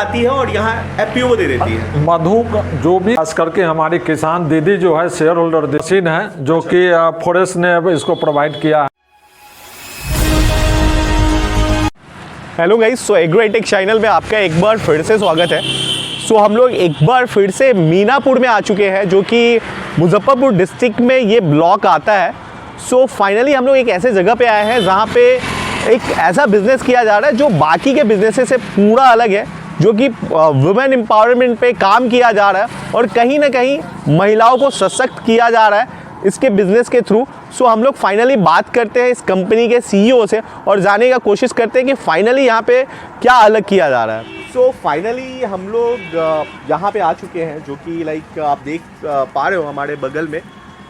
आती है और यहाँ एफपीओ दे देती है। मधु जो भी खास करके हमारी किसान दीदी जो है शेयर होल्डर मशीन है जो कि फॉरेस्ट ने इसको प्रोवाइड किया है। हेलो गाइस, सो एग्रोटेक चैनल में आपका एक बार फिर से स्वागत है। सो हम लोग एक बार फिर से मीनापुर में आ चुके हैं जो कि मुजफ्फरपुर डिस्ट्रिक्ट में ये ब्लॉक आता है। सो फाइनली हम लोग एक ऐसे जगह पे आए हैं जहाँ पे एक ऐसा बिजनेस किया जा रहा है जो बाकी के बिजनेसेस से पूरा अलग है, जो कि वुमेन एम्पावरमेंट पे काम किया जा रहा है और कहीं ना कहीं महिलाओं को सशक्त किया जा रहा है इसके बिजनेस के थ्रू। सो हम लोग फाइनली बात करते हैं इस कंपनी के सीईओ से और जानने का कोशिश करते हैं कि फाइनली यहाँ पे क्या अलग किया जा रहा है। सो फाइनली हम लोग यहाँ पे आ चुके हैं जो कि लाइक आप देख पा रहे हो हमारे बगल में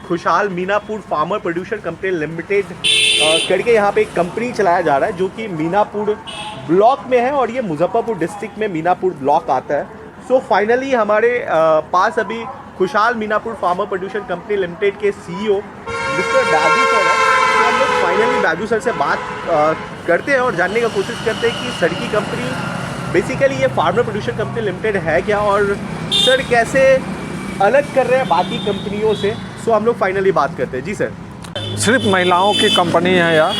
खुशहाल Minapur farmer producer company limited करके यहाँ पे एक कंपनी चलाया जा रहा है जो कि मीनापुर ब्लॉक में है और ये मुजफ्फरपुर डिस्ट्रिक्ट में मीनापुर ब्लॉक आता है। सो फाइनली हमारे पास अभी खुशहाल Minapur farmer producer company limited के सीईओ मिस्टर बैजू सर है। तो हम लोग फाइनली बैजू सर से बात करते हैं और जानने का कोशिश करते हैं कि सर की कंपनी बेसिकली ये फार्मर प्रोड्यूसर कंपनी लिमिटेड है क्या और सर कैसे अलग कर रहे हैं बाकी कंपनियों से। सो हम लोग फाइनली बात करते हैं। जी सर। सिर्फ महिलाओं की कंपनी है यार।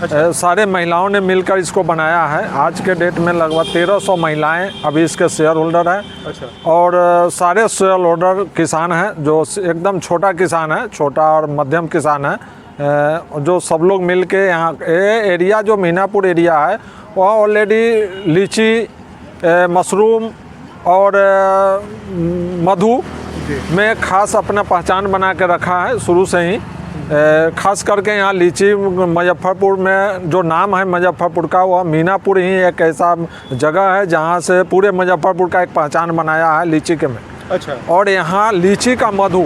अच्छा। सारे महिलाओं ने मिलकर इसको बनाया है। आज के डेट में लगभग 1300 महिलाएं अभी इसके शेयर होल्डर हैं। अच्छा। और सारे शेयर होल्डर किसान हैं जो एकदम छोटा किसान है, छोटा और मध्यम किसान है, जो सब लोग मिल के यहाँ एरिया जो मीनापुर एरिया है वह ऑलरेडी लीची, मशरूम और मधु में खास अपना पहचान बना के रखा है शुरू से ही। खास करके यहाँ लीची मुजफ्फरपुर में जो नाम है मुजफ्फरपुर का, वह मीनापुर ही एक ऐसा जगह है जहाँ से पूरे मुजफ्फरपुर का एक पहचान बनाया है लीची के में। अच्छा। और यहाँ लीची का मधु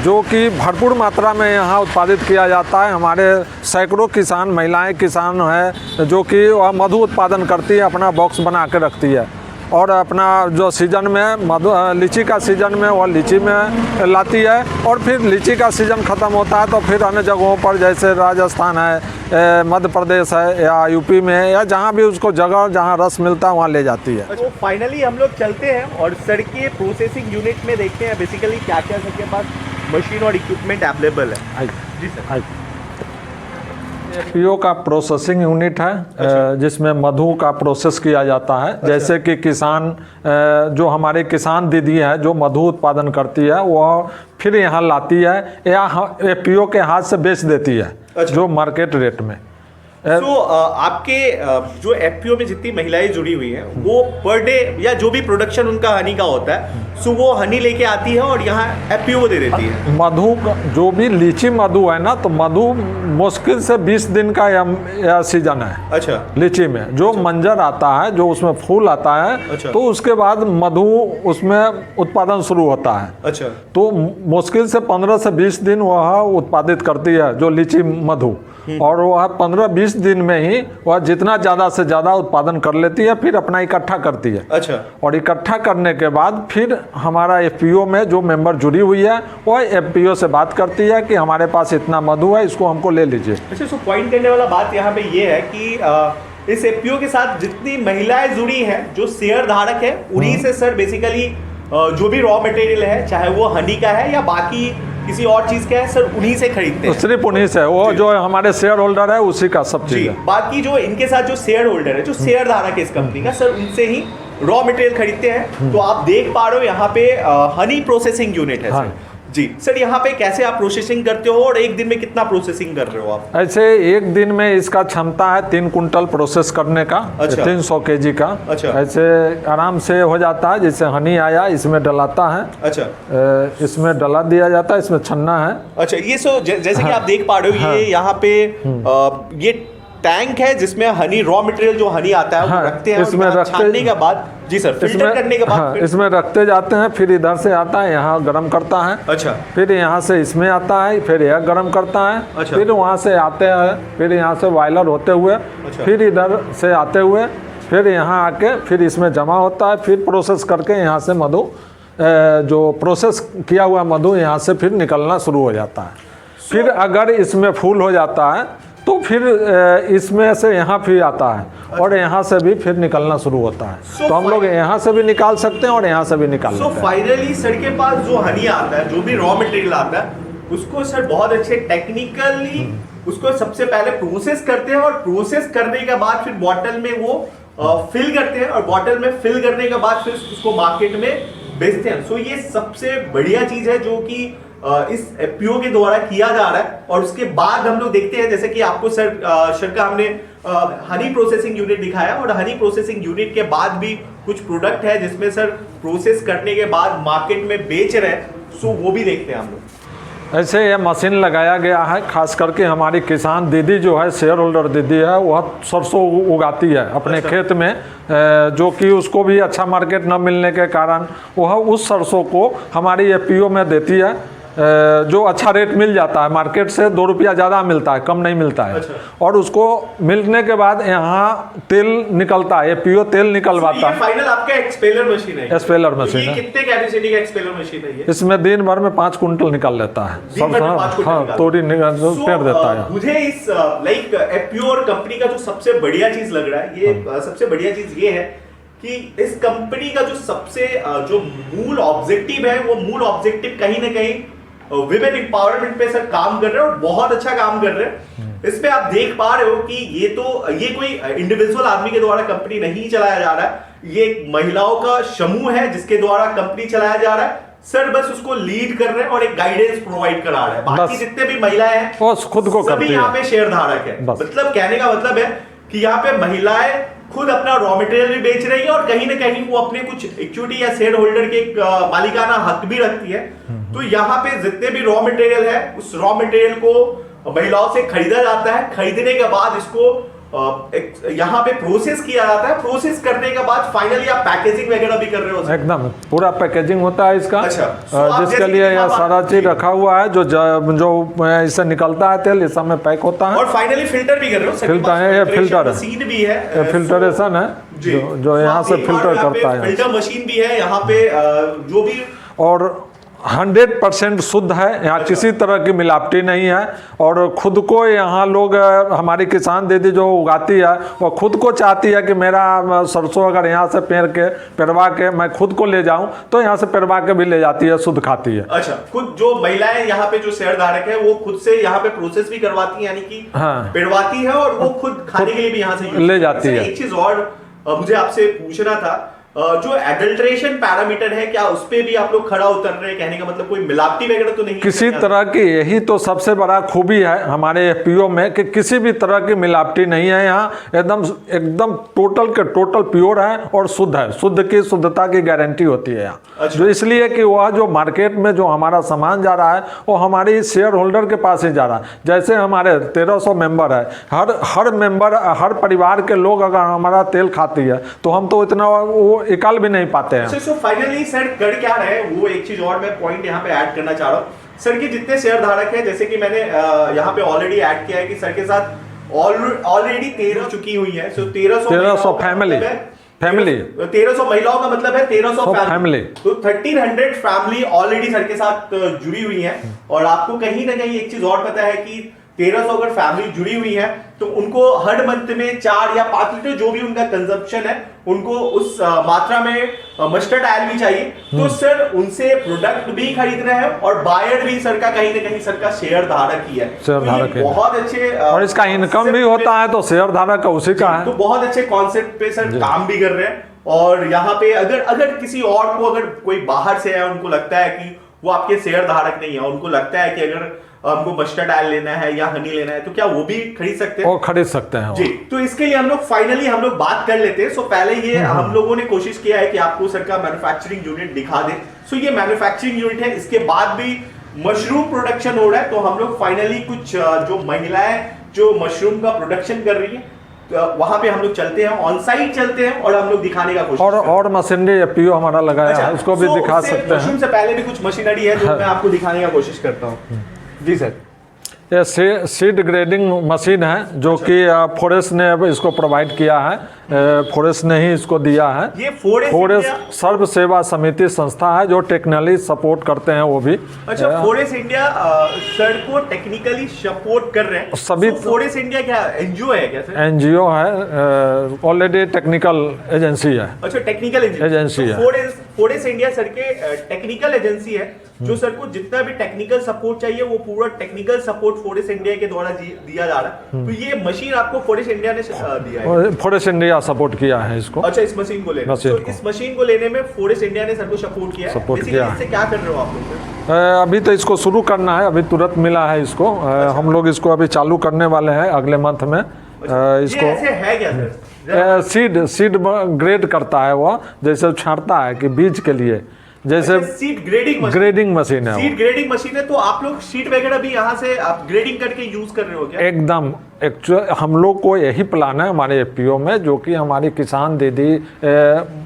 जो कि भरपूर मात्रा में यहाँ उत्पादित किया जाता है। हमारे सैकड़ों किसान महिलाएं किसान हैं जो कि वह मधु उत्पादन करती है, अपना बॉक्स बना के रखती है और अपना जो सीज़न में मधु लीची का सीज़न में वह लीची में लाती है और फिर लीची का सीज़न ख़त्म होता है तो फिर अन्य जगहों पर जैसे राजस्थान है, मध्य प्रदेश है या यूपी में या जहाँ भी उसको जगह जहाँ रस मिलता है वहाँ ले जाती है। तो फाइनली हम लोग चलते हैं और सर के प्रोसेसिंग यूनिट में देखते हैं बेसिकली क्या क्या सर के पास मशीन और इक्विपमेंट अवेलेबल है। जी सर। एफपीओ का प्रोसेसिंग यूनिट है। अच्छा। जिसमें मधु का प्रोसेस किया जाता है। अच्छा। जैसे कि किसान जो हमारे किसान दीदी है जो मधु उत्पादन करती है वह फिर यहाँ लाती है या एफपीओ के हाथ से बेच देती है। अच्छा। जो मार्केट रेट में। तो आपके जो एफपीओ में जितनी महिलाएं जुड़ी हुई हैं वो पर डे या जो भी प्रोडक्शन उनका हनी का होता है सो वो हनी लेके आती है और यहाँ एफपीओ दे देती है। मधु जो भी लीची मधु है ना, तो मधु मुश्किल से 20 दिन का या सीजन है। अच्छा। लीची में जो अच्छा। मंजर आता है, जो उसमें फूल आता है। अच्छा। तो उसके बाद मधु उसमें उत्पादन शुरू होता है। अच्छा। तो मुश्किल से 15 से 20 दिन वह उत्पादित करती है जो लीची मधु, और वह 15-20 दिन में ही वह जितना ज़्यादा से ज़्यादा उत्पादन कर लेती है फिर अपना इकट्ठा करती है। अच्छा। और इकट्ठा करने के बाद फिर हमारा एफपीओ में जो मेंबर जुड़ी हुई है वह एफपीओ से बात करती है कि हमारे पास इतना मधु है, इसको हमको ले लीजिए। अच्छा। सो पॉइंट करने वाला बात यहाँ पे ये है कि इस एफपीओ के साथ जितनी महिलाएं जुड़ी हैं जो शेयर धारक है उन्हीं से सर बेसिकली जो भी रॉ मटेरियल है चाहे वो हनी का है या बाकी किसी और चीज का है सर उन्हीं से खरीदते हैं। सिर्फ उन्हीं से, वो जो हमारे शेयर होल्डर है उसी का सब चीज है। बाकी जो इनके साथ जो शेयर होल्डर है जो शेयर धारक है इस कंपनी का सर उनसे ही रॉ मटेरियल खरीदते हैं। तो आप देख पा रहे हो यहाँ पे हनी प्रोसेसिंग यूनिट है। हाँ। जी सर, यहाँ पे कैसे आप प्रोसेसिंग करते हो और एक दिन में कितना प्रोसेसिंग कर रहे हो आप? ऐसे एक दिन में इसका क्षमता है 3 कुंटल प्रोसेस करने का। अच्छा। 300 केजी का। अच्छा। ऐसे आराम से हो जाता है। जैसे हनी आया इसमें डलाता है। अच्छा। इसमें डला दिया जाता है, इसमें छन्ना है। अच्छा। ये जैसे कि आप देख पा रहे हो ये यहाँ पे ये टैंक है जिसमें हनी रॉ मटेरियल जो हनी आता है वो रखते हैं। इसमें छानने के बाद जी सर फिल्टर करने के बाद इसमें रखते जाते हैं, फिर इधर से आता है यहाँ गर्म करता है। अच्छा। फिर यहाँ से इसमें आता है, फिर यह गर्म करता है। अच्छा। फिर वहाँ से आते हैं, फिर यहाँ से बॉयलर होते हुए। अच्छा। फिर इधर से आते हुए फिर यहाँ आके फिर इसमें जमा होता है, फिर प्रोसेस करके यहाँ से मधु जो प्रोसेस किया हुआ मधु यहाँ से फिर निकलना शुरू हो जाता है। फिर अगर इसमें फूल हो जाता है तो फिर इसमें से यहाँ फिर आता है और यहाँ से भी फिर निकलना शुरू होता है। तो हम लोग यहाँ से भी निकाल सकते हैं और यहाँ से भी निकाल सकते हैं। फाइनली सर के पास जो हनी आता है, जो भी रॉ मटेरियल आता है, उसको सर बहुत अच्छे टेक्निकली उसको सबसे पहले प्रोसेस करते हैं और प्रोसेस करने के बाद फिर बॉटल में वो फिल करते हैं और बॉटल में फिल करने के बाद फिर उसको मार्केट में बेचते हैं। सो ये सबसे बढ़िया चीज है जो कि इस एफपीओ के द्वारा किया जा रहा है। और उसके बाद हम लोग देखते हैं, जैसे कि आपको सर का हमने हनी प्रोसेसिंग यूनिट दिखाया और हनी प्रोसेसिंग यूनिट के बाद भी कुछ प्रोडक्ट है जिसमें सर प्रोसेस करने के बाद मार्केट में बेच रहे हैं। सो वो भी देखते हैं हम लोग। ऐसे ये मशीन लगाया गया है, खास करके हमारी किसान दीदी जो है, शेयर होल्डर दीदी है, वह सरसों उगाती है अपने खेत में, जो कि उसको भी अच्छा मार्केट न मिलने के कारण वह उस सरसों को हमारी एफपीओ में देती है, जो अच्छा रेट मिल जाता है, मार्केट से 2 रुपया ज़्यादा मिलता है, कम नहीं मिलता है। और उसको मिलने के बाद यहाँ तेल निकलता है, एफपीओ तेल निकलवाता है। फाइनल आपका एक्सपेलर मशीन है? एक्सपेलर मशीन है। कितने कैपेसिटी का एक्सपेलर मशीन है ये? इसमें दिन भर में 5 कुंटल निकल लेता है, हाँ, तोड़ी पेड़ देता है। मुझे इस लाइक एफपीओ और कंपनी का जो सबसे बढ़िया चीज लग रहा है, ये सबसे बढ़िया चीज ये है कि इस कंपनी का जो सबसे जो मूल ऑब्जेक्टिव है, वो मूल ऑब्जेक्टिव कहीं ना कहीं विमेन एम्पावरमेंट पे सर काम कर रहे हैं और बहुत अच्छा काम कर रहे हैं। इसमें आप देख पा रहे हो कि ये कोई इंडिविजुअल आदमी के द्वारा कंपनी नहीं चलाया जा रहा है, ये एक महिलाओं का समूह है जिसके द्वारा कंपनी चलाया जा रहा है। सर बस उसको लीड कर रहे हैं और एक गाइडेंस प्रोवाइड करा रहे हैं। बाकी जितने भी महिलाएं हैं वो खुद को सभी यहाँ पे शेयर धारक है। मतलब कहने का मतलब है कि यहाँ पे महिलाएं खुद अपना रॉ मटेरियल भी बेच रही है और कहीं ना कहीं वो अपने कुछ इक्विटी या शेयर होल्डर के मालिकाना हक भी रखती है। तो यहाँ पे जितने भी रॉ मटेरियल है, उस रॉ मटेरियल को महिलाओं से खरीदा जाता है। खरीदने के बाद इसको यहाँ पे प्रोसेस किया जाता है। प्रोसेस करने के बाद फाइनली आप पैकेजिंग वगैरह भी कर रहे हो? एकदम पूरा पैकेजिंग होता है इसका। अच्छा, जिसके लिए यह सारा चीज रखा हुआ है, जो इससे निकलता है तेल, इस समय पैक होता है। और फाइनली फिल्टर भी कर रहे हो? फिल्टर है, फिल्टर मशीन भी है, फिल्टरेशन है जो यहाँ से फिल्टर करता है। फिल्टर मशीन भी है यहाँ पे, जो भी और 100% शुद्ध है, यहाँ किसी तरह की मिलावटी नहीं है। और खुद को यहाँ लोग, हमारी किसान दीदी जो उगाती है, वो खुद को चाहती है कि मेरा सरसों अगर यहाँ से पेरवा के मैं खुद को ले जाऊं, तो यहाँ से पेरवा के भी ले जाती है, शुद्ध खाती है। अच्छा, खुद जो महिलाएं यहाँ पे जो शेयर धारक है वो खुद से यहाँ पे प्रोसेस भी करवाती है, यानी कि हाँ, पेरवाती है और वो खुद खाने के लिए भी यहाँ से ले जाती है। एक चीज और मुझे आपसे पूछना था, जो एडल्ट्रेशन पैरामीटर है, क्या उस पे भी आप लोग खड़ा उतर रहे हैं? कहने का मतलब कोई मिलावटी वगैरह तो नहीं किसी तरह की, यही तो सबसे बड़ा खूबी है हमारे एफपीओ में कि किसी भी तरह की मिलावटी नहीं है। यहाँ एकदम टोटल के टोटल प्योर है और शुद्ध है, शुद्ध की शुद्धता की गारंटी होती है यहाँ। अच्छा। जो इसलिए कि वह जो मार्केट में जो हमारा सामान जा रहा है वो हमारी शेयर होल्डर के पास ही जा रहा है। जैसे हमारे 1300 मेंबर है, हर मेंबर, हर परिवार के लोग अगर हमारा तेल खाती है तो हम तो इतना वो निकाल भी नहीं पाते हैं। सो फाइनली सर कर क्या रहे हैं, वो एक चीज और मैं पॉइंट यहाँ पे ऐड करना चाह रहा हूँ। सर के जितने शेयर धारक हैं, जैसे कि मैंने यहाँ पे ऑलरेडी ऐड किया है कि सर के साथ ऑलरेडी 13 चुकी हुई है। सो 1300 फैमिली 1300 महिलाओं का मतलब है 1300 फैमिली। तो 1300 फैमिली ऑलरेडी सर के साथ जुड़ी हुई है। और आपको कहीं ना कहीं एक चीज और पता है कि 1300 अगर फैमिली जुड़ी हुई है तो उनको हर मंथ में 4 या 5 लीटर जो भी उनका कंजप्शन है, उनको उस मात्रा में मस्टर्ड ऑयल भी चाहिए। तो सर उनसे प्रोडक्ट भी खरीद रहे हैं और बायर भी सर का कहीं ना कहीं सर का शेयर धारक ही है। शेयर धारक है, बहुत अच्छे, और इसका इनकम भी होता है तो शेयर धारक का उसी का है। तो बहुत अच्छे कॉन्सेप्ट पे सर काम भी कर रहे हैं। और यहाँ पे अगर किसी और को, अगर कोई बाहर से है, उनको लगता है कि वो आपके शेयर धारक नहीं है, उनको लगता है कि अगर हमको मस्टर्ड ऑयल लेना है या हनी लेना है, तो क्या वो भी खरीद सकते हैं? वो खरीद सकते हैं जी। तो इसके लिए हम लोग फाइनली बात कर लेते हैं। सो पहले ये हम लोगों ने कोशिश किया है कि आपको सर का मैन्युफैक्चरिंग यूनिट दिखा दें। सो ये मैन्युफैक्चरिंग यूनिट है, इसके बाद भी मशरूम प्रोडक्शन हो रहा है। तो हम लोग फाइनली कुछ जो महिलाएं जो मशरूम का प्रोडक्शन कर रही है, तो वहां पे हम लोग चलते हैं, ऑन साइट चलते हैं और हम लोग दिखाने का कोशिश और मशीनरी एफपीओ हमारा लगाया है, उसको भी दिखा सकते हैं। मशरूम से पहले भी कुछ मशीनरी है जो मैं आपको दिखाने का कोशिश करता हूँ। जी सर। ये सीड ग्रेडिंग मशीन है जो कि फॉरेस्ट ने अब इसको प्रोवाइड किया है, फॉरेस्ट ने ही इसको दिया है। ये फॉरेस्ट सर्व सेवा समिति संस्था है जो टेक्निकली सपोर्ट करते हैं वो भी। अच्छा, फॉरेस्ट इंडिया सर को टेक्निकली सपोर्ट कर रहे हैं सभी। फॉरेस्ट इंडिया क्या एनजीओ है क्या सर? एनजीओ है, ऑलरेडी टेक्निकल एजेंसी है। अच्छा, टेक्निकल एजेंसी है। फॉरेस्ट इंडिया सर के टेक्निकल एजेंसी है जो सर को जितना भी टेक्निकल सपोर्ट चाहिए वो पूरा टेक्निकल सपोर्ट फॉरेस्ट इंडिया के द्वारा दिया जा रहा है। तो ये मशीन आपको फॉरेस्ट इंडिया ने दिया है? फॉरेस्ट इंडिया सपोर्ट किया है इसको। अच्छा, इस मशीन को लेने तो इस मशीन को लेने में फॉरेस्ट इंडिया ने सर को सपोर्ट किया है। इससे क्या कर रहे हो आप लोग? अभी तो इसको शुरू करना है, अभी तुरंत मिला है इसको। हम लोग इसको अभी चालू करने वाले हैं अगले मंथ में। इसको ऐसे है क्या सर? सीड ग्रेड करता है वो, जैसे छांटता है कि बीज के लिए, जैसे सीड ग्रेडिंग मशीन है। सीड ग्रेडिंग मशीन है। तो आप लोग सीड वगैरह भी यहाँ से आप ग्रेडिंग करके यूज कर रहे हो क्या? एकदम। एक्चुअली हम लोग को यही प्लान है हमारे एफपीओ में, जो कि हमारी किसान दीदी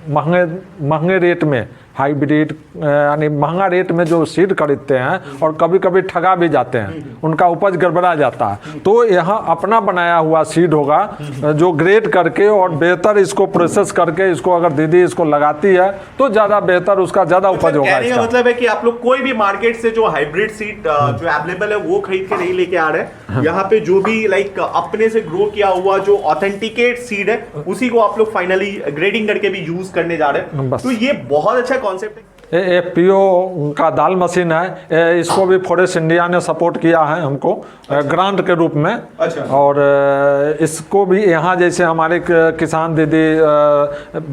महंगे रेट में हाइब्रिड यानी महंगा रेट में जो सीड खरीदते हैं और कभी कभी ठगा भी जाते हैं, उनका उपज गड़बड़ा जाता है। तो यहाँ अपना बनाया हुआ सीड होगा जो ग्रेड करके और बेहतर इसको प्रोसेस करके इसको अगर दीदी इसको लगाती है तो ज़्यादा बेहतर, उसका ज़्यादा उपज होगा। कहने का मतलब है कि आप लोग कोई भी मार्केट से जो हाइब्रिड सीड जो अवेलेबल है वो खरीद के नहीं लेके आ रहे हैं। यहाँ पे जो भी लाइक अपने से ग्रो किया हुआ जो ऑथेंटिकेट सीड है उसी को आप लोग फाइनली ग्रेडिंग करके भी यूज करने जा रहे हैं। तो ये बहुत अच्छा कॉन्सेप्ट है। एफपीओ का दाल मशीन है, इसको भी फॉरेस्ट इंडिया ने सपोर्ट किया है हमको ग्रांट के रूप में। अच्छा। और इसको भी यहाँ जैसे हमारे किसान दीदी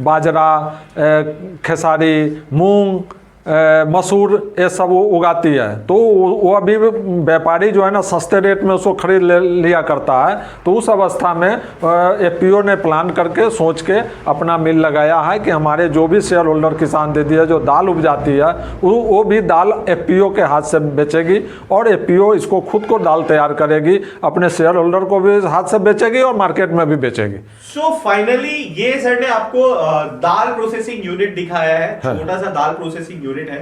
बाजरा, खेसारी, मूंग, मसूर ये सब उगाती है, तो वो अभी व्यापारी जो है ना सस्ते रेट में उसको खरीद लिया करता है। तो उस अवस्था में एफपीओ ने प्लान करके सोच के अपना मिल लगाया है कि हमारे जो भी शेयर होल्डर किसान दीदी है जो दाल उपजाती है वो भी दाल एफपीओ के हाथ से बेचेगी और एफपीओ इसको खुद को दाल तैयार करेगी, अपने शेयर होल्डर को भी हाथ से बेचेगी और मार्केट में भी बेचेगी। सो फाइनली ये सर ने आपको दाल प्रोसेसिंग यूनिट दिखाया है, छोटा सा दाल प्रोसेसिंग यूनिट है।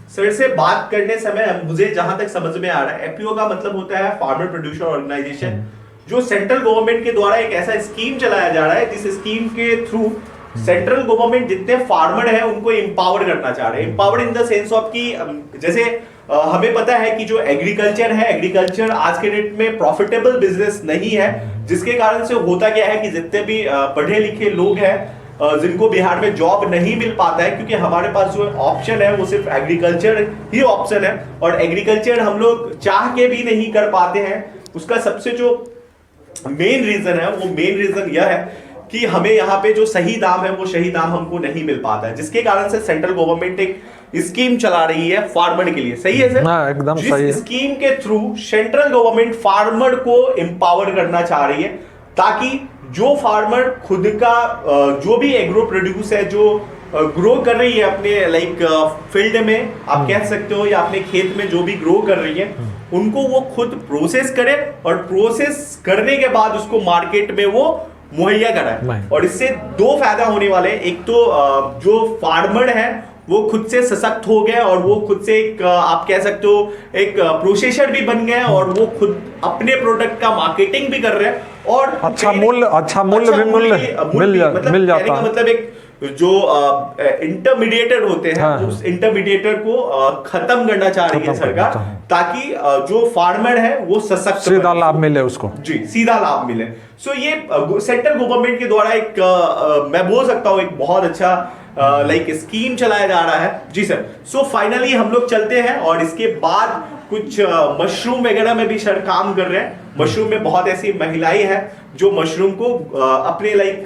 सर से बात करने समय मुझे जहां तक समझ में आ रहा है, एफपीओ का मतलब होता है फार्मर प्रोड्यूसर ऑर्गेनाइजेशन, जो सेंट्रल गवर्नमेंट के द्वारा एक ऐसा स्कीम चलाया जा रहा है जिस स्कीम के थ्रू सेंट्रल गवर्नमेंट जितने फार्मर है उनको एम्पावर करना चाह रहे हैं। Empower in the sense of कि जैसे हमें पता है कि जो एग्रीकल्चर है, एग्रीकल्चर आज के डेट में प्रॉफिटेबल बिजनेस नहीं है, जिसके कारण से होता क्या है कि जितने भी पढ़े लिखे लोग हैं जिनको बिहार में जॉब नहीं मिल पाता है, क्योंकि हमारे पास जो ऑप्शन है वो सिर्फ एग्रीकल्चर ही ऑप्शन है और एग्रीकल्चर हम लोग चाह के भी नहीं कर पाते हैं। उसका सबसे जो मेन रीजन है वो मेन रीजन यह है कि हमें यहाँ पे जो सही दाम है वो सही दाम हमको नहीं मिल पाता है, जिसके कारण से सेंट्रल गवर्नमेंट एक स्कीम चला रही है फार्मर के लिए। सही है सर? हाँ, एकदम सही है। स्कीम के थ्रू सेंट्रल गवर्नमेंट फार्मर को एम्पावर करना चाह रही है ताकि जो फार्मर खुद का जो भी एग्रो प्रोड्यूस है जो ग्रो कर रही है अपने लाइक फील्ड में आप कह सकते हो या अपने खेत में जो भी ग्रो कर रही है उनको वो खुद प्रोसेस करे और प्रोसेस करने के बाद उसको मार्केट में वो मुहैया कराए। और इससे दो फायदा होने वाले हैं। एक तो जो फार्मर है वो खुद से सशक्त हो गए और वो खुद से एक आप कह सकते हो एक प्रोसेसर भी बन गए और वो खुद अपने प्रोडक्ट का मार्केटिंग भी कर रहे हैं और अच्छा मूल्य भी मिल जाता है। मतलब एक जो इंटरमीडिएटर होते हैं उस इंटरमीडिएटर को खत्म करना चाह रही है सरकार ताकि जो फार्मर है वो सशक्त सीधा लाभ मिले उसको। जी, सीधा लाभ मिले। सो ये सेंट्रल गवर्नमेंट के द्वारा एक मैं बोल सकता हूँ एक बहुत अच्छा लाइक स्कीम चलाया जा रहा है। जी सर। सो फाइनली हम लोग चलते हैं और इसके बाद कुछ मशरूम वगैरह में भी सर काम कर रहे हैं। मशरूम में बहुत ऐसी महिलाएं हैं जो मशरूम को अपने लाइक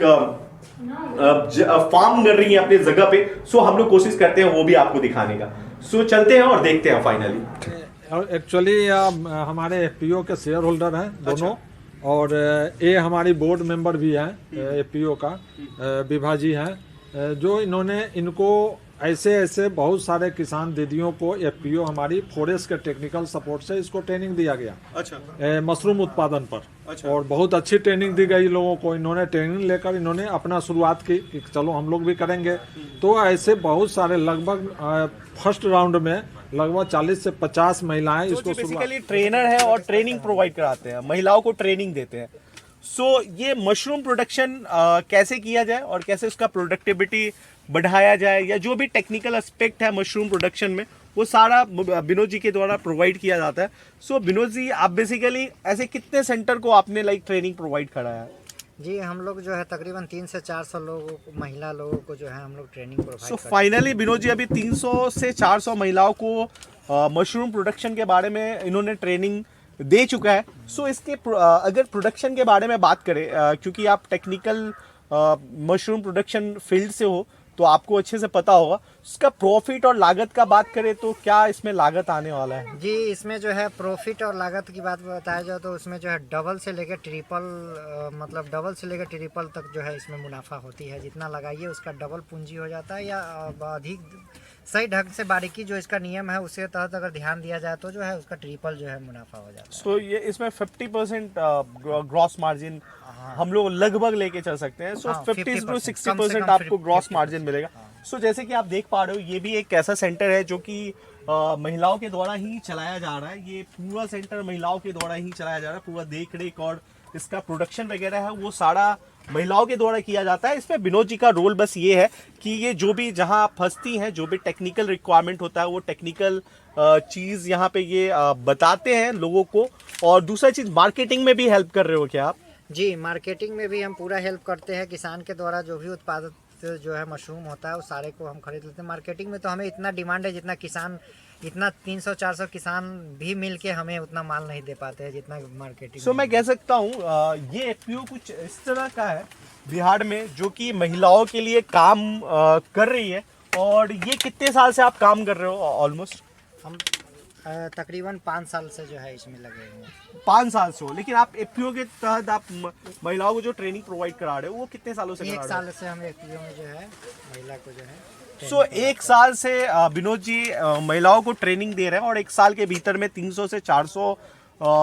फार्म कर रही है अपने जगह पे। सो हम लोग कोशिश करते हैं वो भी आपको दिखाने का। सो चलते हैं और देखते हैं फाइनली। एक्चुअली हमारे एफपीओ के शेयर होल्डर हैं दोनों और ये हमारी बोर्ड मेंबर भी हैं एफपीओ का, विभा जी हैं जो इनको ऐसे ऐसे बहुत सारे किसान दीदियों को एफपीओ हमारी फॉरेस्ट के टेक्निकल सपोर्ट से इसको ट्रेनिंग दिया गया अच्छा मशरूम उत्पादन पर। अच्छा। और बहुत अच्छी ट्रेनिंग दी गई लोगों को। इन्होंने ट्रेनिंग लेकर इन्होंने अपना शुरुआत की कि चलो हम लोग भी करेंगे। तो ऐसे बहुत सारे लगभग फर्स्ट राउंड में लगभग 40 से 50 महिलाएं इसको बेसिकली ट्रेनर है और ट्रेनिंग प्रोवाइड कराते हैं, महिलाओं को ट्रेनिंग देते हैं। सो ये मशरूम प्रोडक्शन कैसे किया जाए और कैसे उसका प्रोडक्टिविटी बढ़ाया जाए, या जो भी टेक्निकल एस्पेक्ट है मशरूम प्रोडक्शन में, वो सारा विनोद जी के द्वारा प्रोवाइड किया जाता है। सो विनोद जी, आप बेसिकली ऐसे कितने सेंटर को आपने ट्रेनिंग प्रोवाइड कराया है? जी, हम लोग जो है तकरीबन 300 से 400 लोगों को, महिला लोगों को जो है हम लोग training provide so finally Vinod ji अभी 300 से 400 महिलाओं को मशरूम प्रोडक्शन के बारे में इन्होंने ट्रेनिंग दे चुका है। सो इसके अगर प्रोडक्शन के बारे में बात करें, क्योंकि आप टेक्निकल मशरूम प्रोडक्शन फील्ड से हो तो आपको अच्छे से पता होगा, उसका प्रॉफिट और लागत का बात करें तो क्या इसमें लागत आने वाला है? जी, इसमें जो है प्रॉफिट और लागत की बात बताया जाए तो उसमें जो है डबल से लेकर ट्रिपल तक जो है इसमें मुनाफा होती है। जितना लगाइए उसका डबल पूंजी हो जाता है, या अधिक सही ढंग से बारीकी जो इसका नियम है उसके तहत अगर ध्यान दिया जाए तो जो है उसका ट्रिपल जो है मुनाफा हो जाता है। सो ये इसमें 50% ग्रॉस मार्जिन हम लोग लगभग लेके चल सकते हैं। सो 50 to 60% आपको ग्रॉस मार्जिन मिलेगा। सो जैसे कि आप देख पा रहे हो, ये भी एक ऐसा सेंटर है जो कि महिलाओं के द्वारा ही चलाया जा रहा है। ये पूरा सेंटर महिलाओं के द्वारा ही चलाया जा रहा है। पूरा देख रेख और इसका प्रोडक्शन वगैरह है वो सारा महिलाओं के द्वारा किया जाता है। इसमें विनोद जी का रोल बस ये है कि ये जो भी जहां फंसती हैं, जो भी टेक्निकल रिक्वायरमेंट होता है वो टेक्निकल चीज़ यहाँ पे ये बताते हैं लोगों को। और दूसरा चीज़, मार्केटिंग में भी हेल्प कर रहे हो क्या आप? जी, मार्केटिंग में भी हम पूरा हेल्प करते हैं। किसान के द्वारा जो भी उत्पादित जो है मशरूम होता है वो सारे को हम खरीद लेते हैं। मार्केटिंग में तो हमें इतना डिमांड है, जितना किसान, इतना 300-400 किसान भी मिलके हमें उतना माल नहीं दे पाते हैं जितना मार्केटिंग। सो मैं कह सकता हूँ ये एफपीओ कुछ इस तरह का है बिहार में जो कि महिलाओं के लिए काम कर रही है। और ये कितने साल से आप काम कर रहे हो? ऑलमोस्ट हम तकरीबन 5 साल से जो है इसमें लगे हुए हैं। 5 साल से हो, लेकिन आप एफपीओ के तहत आप महिलाओं को जो ट्रेनिंग प्रोवाइड करा रहे हो वो कितने सालों से करा रहे हो? 1 साल से हम एफपीओ में जो है महिला को जो है सो 1 साल से विनोद जी महिलाओं को ट्रेनिंग दे रहे हैं और 1 साल के भीतर में 300 से 400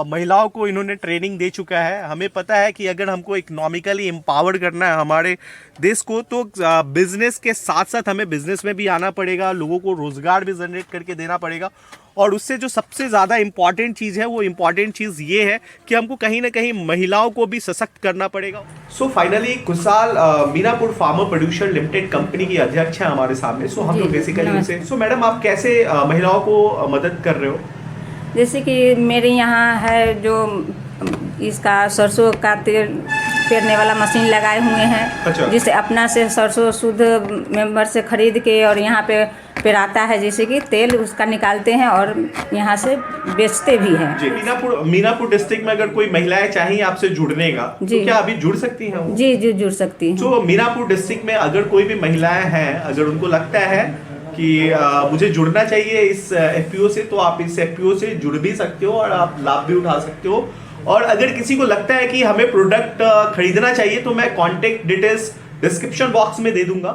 महिलाओं को इन्होंने ट्रेनिंग दे चुका है। हमें पता है कि अगर हमको इकोनॉमिकली एम्पावर्ड करना है हमारे देश को, तो बिजनेस के साथ साथ हमें बिजनेस में भी आना पड़ेगा, लोगों को रोजगार भी जनरेट करके देना पड़ेगा। और उससे जो सबसे ज़्यादा इम्पॉर्टेंट चीज़ है वो इम्पॉर्टेंट चीज़ ये है कि हमको कहीं ना कहीं महिलाओं को भी सशक्त करना पड़ेगा। So finally Kushal Meenapur farmer producer limited company की अध्यक्ष है हमारे सामने। सो हम लोग बेसिकली उनसे, सो मैडम आप कैसे महिलाओं को मदद कर रहे हो? जैसे कि मेरे यहाँ है जो इसका सरसों का तेल पेरने वाला मशीन लगाए हुए हैं। अच्छा। जिससे अपना से सरसों शुद्ध मेंबर से खरीद के और यहाँ पे पेराता है, जैसे कि तेल उसका निकालते हैं और यहाँ से बेचते भी हैं। जी, मीनापुर डिस्ट्रिक्ट में अगर कोई महिलाएं चाहें आपसे जुड़ने का, तो क्या अभी जुड़ सकती हैं वो? जी जी, जुड़ सकती हैं। तो मीनापुर डिस्ट्रिक्ट में अगर कोई भी महिलाएं हैं, अगर उनको लगता है कि मुझे जुड़ना चाहिए इस एफपीओ से, तो आप इस एफपीओ से जुड़ भी सकते हो और आप लाभ भी उठा सकते हो। और अगर किसी को लगता है कि हमें प्रोडक्ट खरीदना चाहिए तो मैं कॉन्टेक्ट डिटेल्स डिस्क्रिप्शन बॉक्स में दे दूंगा।